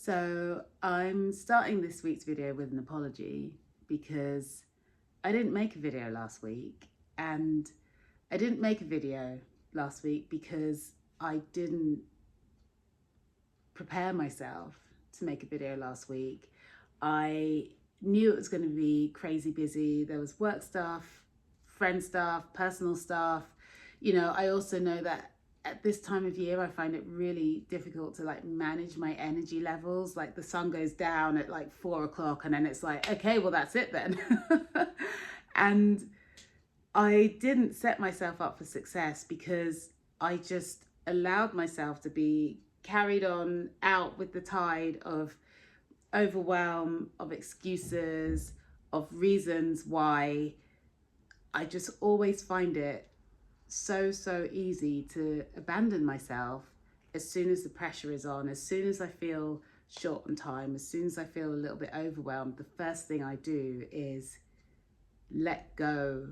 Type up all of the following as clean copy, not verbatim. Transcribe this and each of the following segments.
So I'm starting this week's video with an apology because I didn't make a video last week, and I didn't make a video last week because I didn't prepare myself to make a video last week. I knew it was going to be crazy busy. There was work stuff, friend stuff, personal stuff. I also know that at this time of year, I find it really difficult to manage my energy levels. Like the sun goes down at 4 o'clock and then it's like, okay, well, that's it then. And I didn't set myself up for success because I just allowed myself to be carried on out with the tide of overwhelm, of excuses, of reasons why. I just always find it so easy to abandon myself as soon as the pressure is on, as soon as I feel short on time, as soon as I feel a little bit overwhelmed. The first thing I do is let go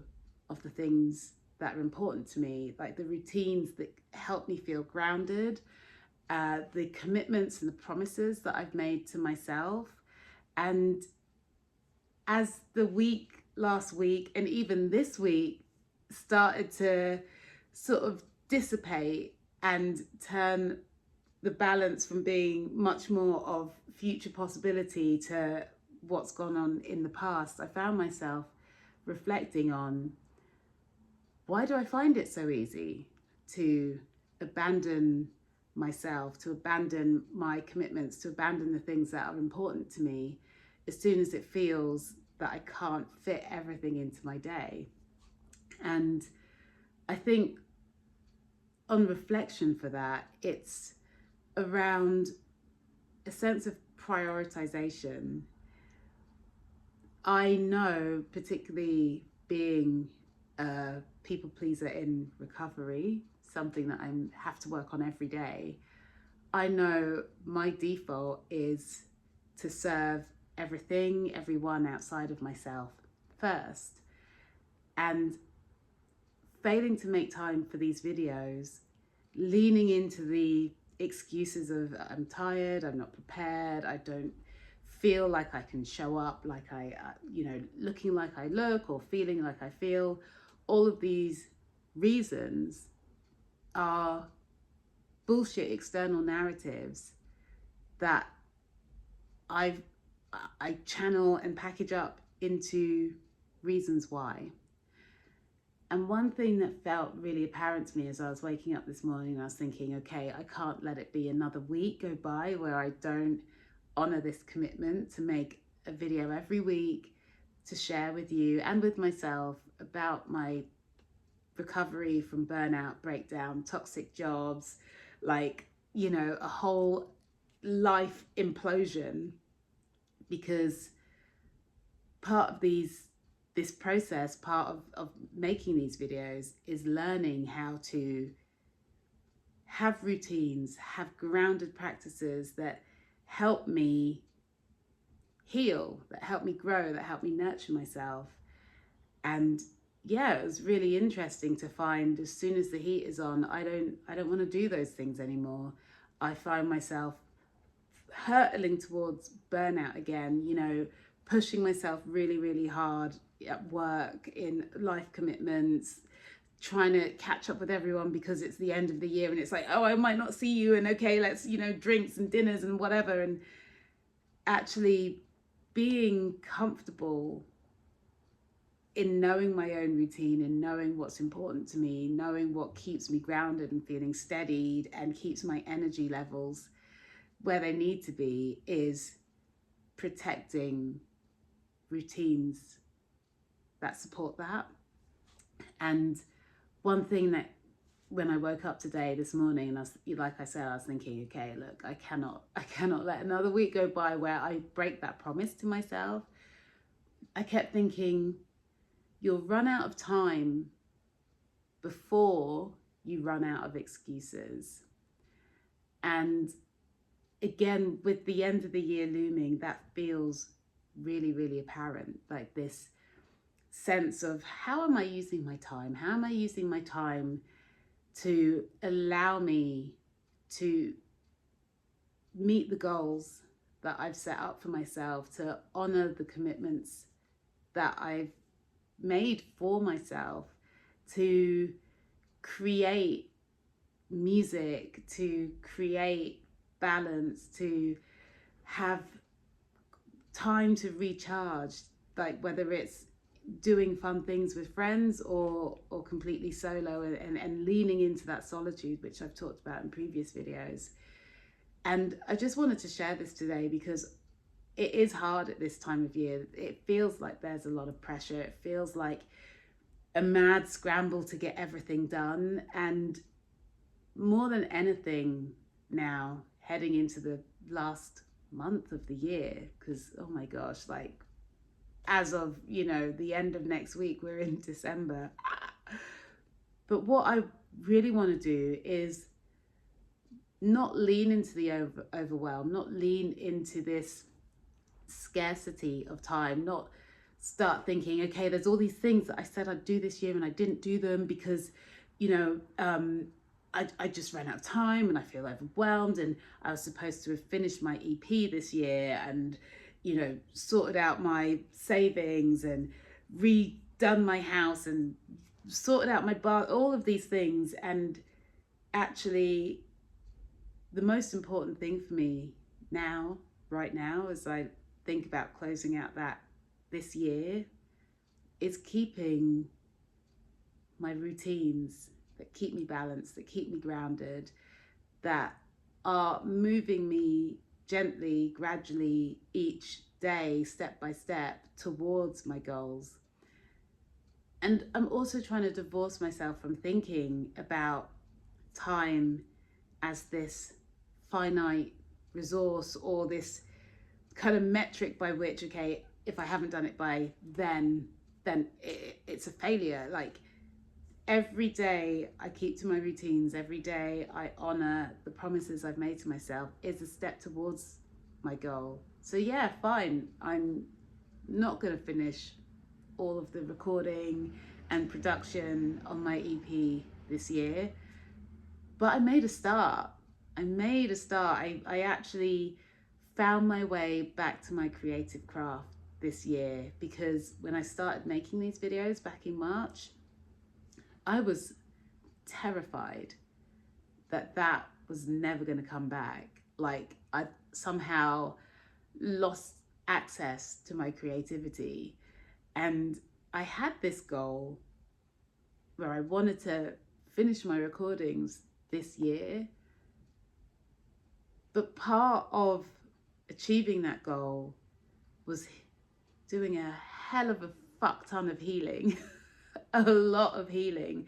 of the things that are important to me, like the routines that help me feel grounded, the commitments and the promises that I've made to myself. And as the week last week and even this week started to sort of dissipate and turn the balance from being much more of future possibility to what's gone on in the past, I found myself reflecting on, why do I find it so easy to abandon myself, to abandon my commitments, to abandon the things that are important to me as soon as it feels that I can't fit everything into my day? And I think on reflection for that, it's around a sense of prioritization. I know, particularly being a people pleaser in recovery, something that I have to work on every day, I know my default is to serve everything, everyone outside of myself first. And failing to make time for these videos, leaning into the excuses of I'm tired, I'm not prepared, I don't feel like I can show up like looking like I look or feeling like I feel. All of these reasons are bullshit external narratives that I channel and package up into reasons why. And one thing that felt really apparent to me as I was waking up this morning, I was thinking, okay, I can't let it be another week go by where I don't honor this commitment to make a video every week to share with you and with myself about my recovery from burnout, breakdown, toxic jobs, a whole life implosion. Because part of this process, part of making these videos, is learning how to have routines, have grounded practices that help me heal, that help me grow, that help me nurture myself. And yeah, it was really interesting to find as soon as the heat is on, I don't want to do those things anymore. I find myself hurtling towards burnout again, pushing myself really hard at work, in life commitments, trying to catch up with everyone because it's the end of the year and it's like, oh, I might not see you, and okay, let's drinks and dinners and whatever. And actually being comfortable in knowing my own routine and knowing what's important to me, knowing what keeps me grounded and feeling steadied and keeps my energy levels where they need to be, is protecting routines that support that. And one thing that, when I woke up this morning, and I was thinking, okay, look, I cannot let another week go by where I break that promise to myself. I kept thinking, you'll run out of time before you run out of excuses. And again, with the end of the year looming, that feels really apparent. Like this sense of, how am I using my time? How am I using my time to allow me to meet the goals that I've set up for myself, to honor the commitments that I've made for myself, to create music, to create balance, to have time to recharge, like whether it's doing fun things with friends or completely solo, and leaning into that solitude, which I've talked about in previous videos. And I just wanted to share this today because it is hard at this time of year. It feels like there's a lot of pressure. It feels like a mad scramble to get everything done. And more than anything now, heading into the last month of the year, because oh my gosh, like as of, the end of next week, we're in December. But what I really want to do is not lean into the overwhelm, not lean into this scarcity of time, not start thinking, okay, there's all these things that I said I'd do this year and I didn't do them because, I just ran out of time and I feel overwhelmed, and I was supposed to have finished my EP this year and, sorted out my savings and redone my house and sorted out my bar, all of these things. And actually, the most important thing for me now, right now, as I think about closing out this year, is keeping my routines that keep me balanced, that keep me grounded, that are moving me gently, gradually, each day, step by step, towards my goals. And I'm also trying to divorce myself from thinking about time as this finite resource, or this kind of metric by which, okay, if I haven't done it by then it's a failure. Like, every day I keep to my routines, every day I honor the promises I've made to myself, is a step towards my goal. So yeah, fine, I'm not going to finish all of the recording and production on my EP this year, but I made a start. I actually found my way back to my creative craft this year, because when I started making these videos back in March, I was terrified that was never going to come back. Like, I somehow lost access to my creativity. And I had this goal where I wanted to finish my recordings this year. But part of achieving that goal was doing a hell of a fuck ton of healing. a lot of healing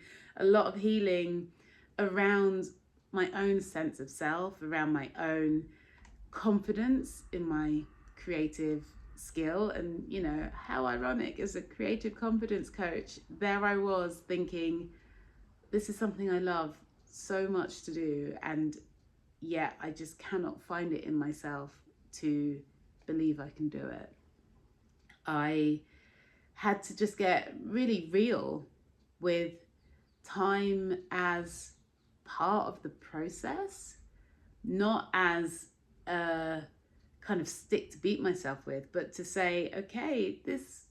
around my own sense of self, around my own confidence in my creative skill. And how ironic, as a creative confidence coach, there I was thinking, this is something I love so much to do, and yet I just cannot find it in myself to believe I can do it. I had to just get really real with time as part of the process, not as a kind of stick to beat myself with, but to say, okay, this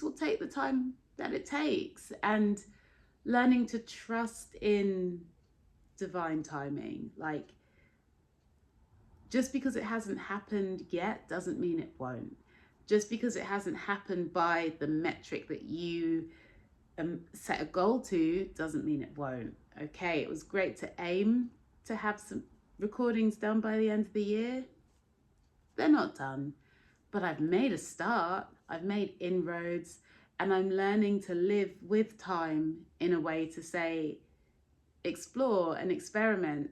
will take the time that it takes, and learning to trust in divine timing. Like, just because it hasn't happened yet doesn't mean it won't. Just because it hasn't happened by the metric that you set a goal to doesn't mean it won't. Okay, it was great to aim to have some recordings done by the end of the year. They're not done, but I've made a start. I've made inroads, and I'm learning to live with time in a way to say, explore and experiment,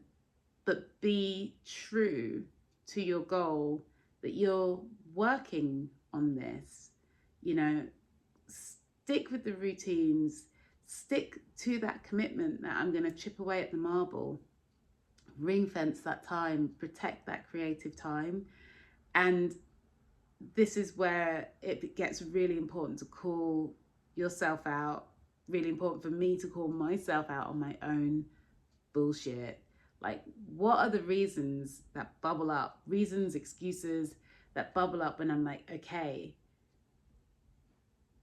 but be true to your goal, that you're working on this. Stick with the routines, stick to that commitment that I'm going to chip away at the marble, ring fence that time, protect that creative time. And this is where it gets really important to call yourself out, really important for me to call myself out on my own bullshit. Like, what are the reasons that bubble up? Reasons, excuses that bubble up when I'm like, okay,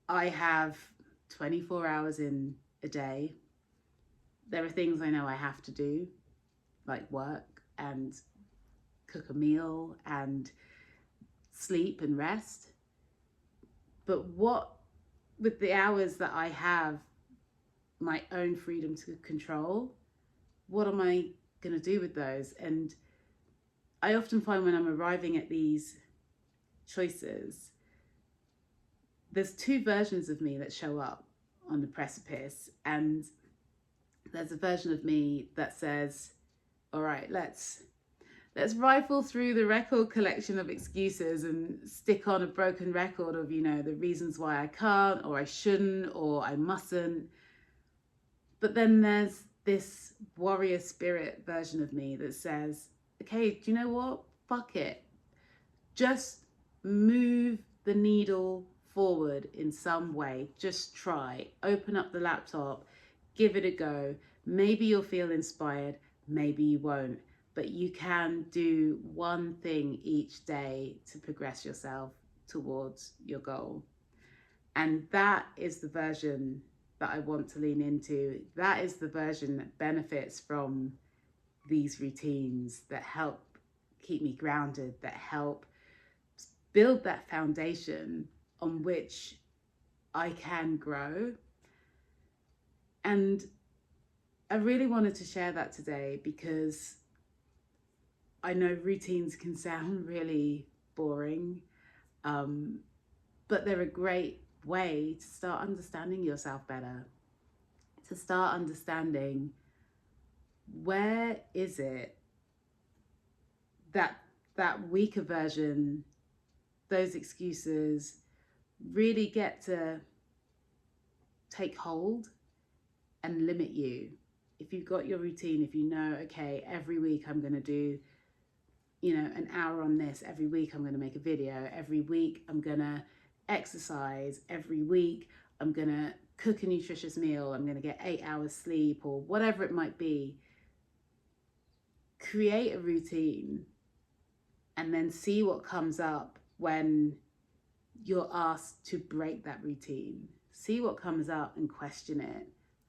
I have 24 hours in a day. There are things I know I have to do, like work and cook a meal and sleep and rest. But what, with the hours that I have my own freedom to control, what am I going to do with those? And I often find when I'm arriving at these choices, there's two versions of me that show up on the precipice. And there's a version of me that says, all right, let's rifle through the record collection of excuses and stick on a broken record of, you know, the reasons why I can't or I shouldn't or I mustn't. But then there's this warrior spirit version of me that says, okay, do you know what? Fuck it. Just move the needle forward in some way. Just try. Open up the laptop, give it a go. Maybe you'll feel inspired, maybe you won't. But you can do one thing each day to progress yourself towards your goal. And that is the version that I want to lean into. That is the version that benefits from these routines, that help keep me grounded, that help build that foundation on which I can grow. And I really wanted to share that today because I know routines can sound really boring, but they're a great way to start understanding yourself better, to start understanding where is it that weaker version, those excuses really get to take hold and limit you. If you've got your routine, if you know, okay, every week I'm going to do, you know, an hour on this, every week I'm going to make a video, every week I'm going to exercise, every week I'm going to cook a nutritious meal, I'm going to get 8 hours sleep, or whatever it might be. Create a routine and then see what comes up when you're asked to break that routine. See what comes up and question it.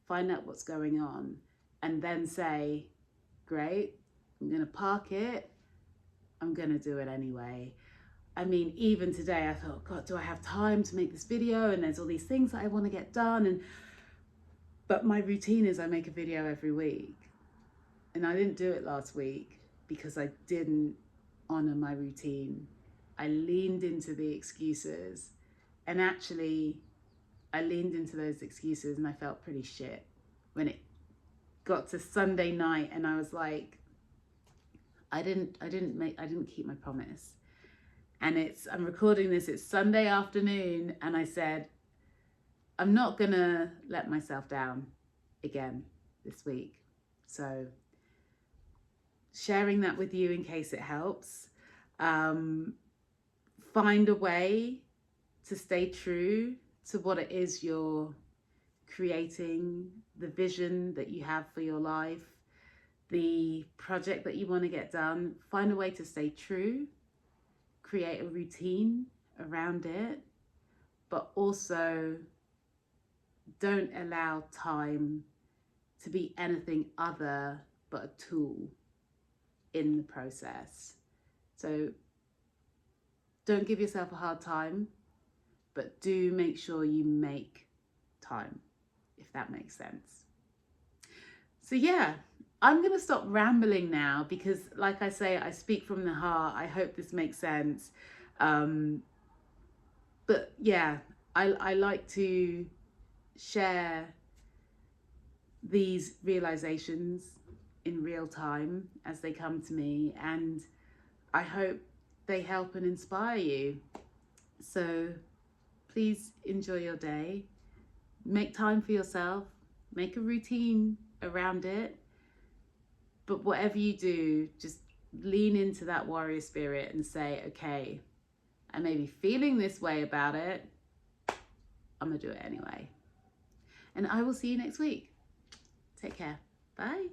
Find out what's going on and then say, great, I'm going to park it. I'm going to do it anyway. I mean, even today I thought, God, do I have time to make this video? And there's all these things that I want to get done. But my routine is I make a video every week. And I didn't do it last week because I didn't honor my routine. I leaned into the excuses, and actually I leaned into those excuses and I felt pretty shit when it got to Sunday night and I was like, I didn't keep my promise. And I'm recording this, it's Sunday afternoon, and I said, I'm not gonna let myself down again this week. So sharing that with you in case it helps. Find a way to stay true to what it is you're creating, the vision that you have for your life, the project that you want to get done. Find a way to stay true, create a routine around it, but also don't allow time to be anything other but a tool in the process. So don't give yourself a hard time, but do make sure you make time, if that makes sense. So yeah, I'm going to stop rambling now because, like I say, I speak from the heart. I hope this makes sense. But yeah, I like to share these realizations in real time as they come to me, and I hope they help and inspire you. So please enjoy your day, make time for yourself, make a routine around it, but whatever you do, just lean into that warrior spirit and say, okay, I may be feeling this way about it, I'm gonna do it anyway. And I will see you next week. Take care. Bye.